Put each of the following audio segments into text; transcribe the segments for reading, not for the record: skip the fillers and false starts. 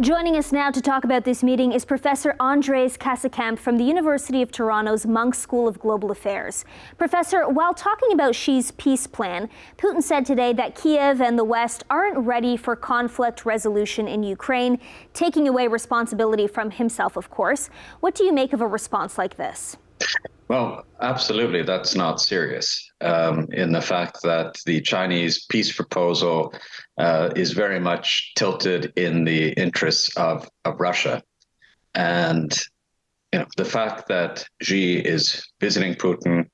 Joining us now to talk about this meeting is Professor Andres Kasekamp from the University of Toronto's Munk School of Global Affairs. Professor, while talking about Xi's peace plan, Putin said today that Kiev and the West aren't ready for conflict resolution in Ukraine, taking away responsibility from himself, of course. What do you make of a response like this? Well, absolutely, that's not serious in the fact that the Chinese peace proposal is very much tilted in the interests of Russia. And the fact that Xi is visiting Putin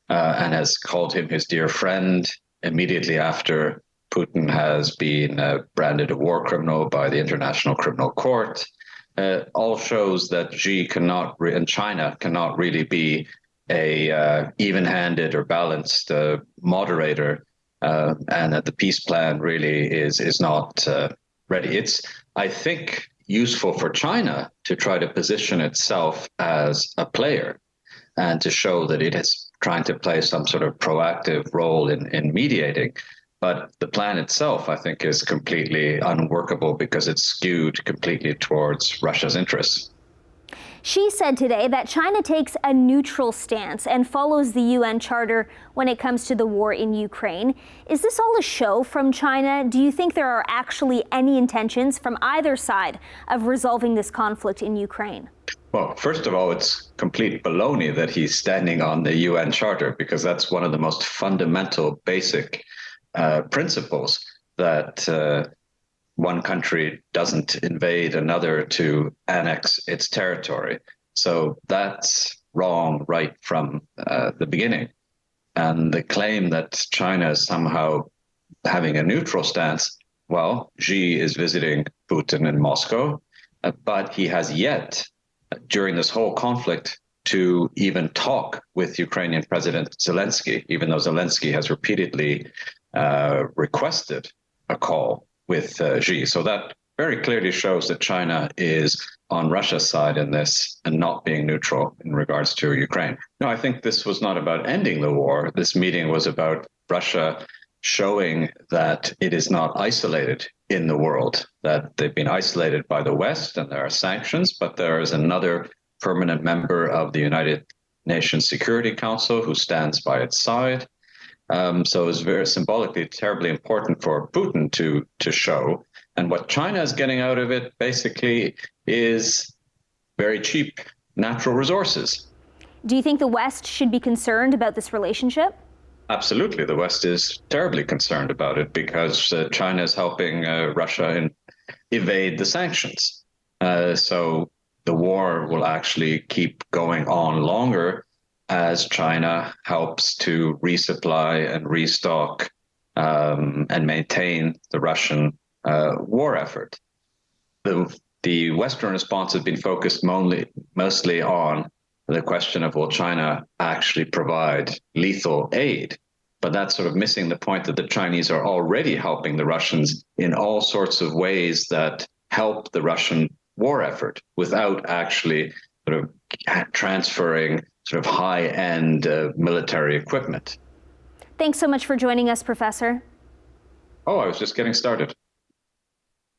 and has called him his dear friend immediately after Putin has been branded a war criminal by the International Criminal Court all shows that Xi and China cannot really be a even-handed or balanced moderator, and that the peace plan really is not ready. It's, I think, useful for China to try to position itself as a player and to show that it is trying to play some sort of proactive role in mediating. But the plan itself, I think, is completely unworkable because it's skewed completely towards Russia's interests. Xi said today that China takes a neutral stance and follows the UN Charter when it comes to the war in Ukraine. Is this all a show from China? Do you think there are actually any intentions from either side of resolving this conflict in Ukraine? Well, first of all, it's complete baloney that he's standing on the UN Charter, because that's one of the most fundamental, basic principles that one country doesn't invade another to annex its territory. So that's wrong right from the beginning. And the claim that China is somehow having a neutral stance, well, Xi is visiting Putin in Moscow, but he has yet, during this whole conflict, to even talk with Ukrainian President Zelensky, even though Zelensky has repeatedly requested a call with Xi. So that very clearly shows that China is on Russia's side in this and not being neutral in regards to Ukraine. No, I think this was not about ending the war. This meeting was about Russia showing that it is not isolated in the world, that they've been isolated by the West and there are sanctions, but there is another permanent member of the United Nations Security Council who stands by its side. So it's very symbolically terribly important for Putin to show. And what China is getting out of it basically is very cheap natural resources. Do you think the West should be concerned about this relationship? Absolutely. The West is terribly concerned about it because China is helping Russia evade the sanctions. So the war will actually keep going on longer as China helps to resupply and restock and maintain the Russian war effort. The Western response has been focused mostly on the question of, will China actually provide lethal aid? But that's sort of missing the point that the Chinese are already helping the Russians in all sorts of ways that help the Russian war effort without actually sort of transferring sort of high-end military equipment. Thanks so much for joining us, Professor. Oh, I was just getting started.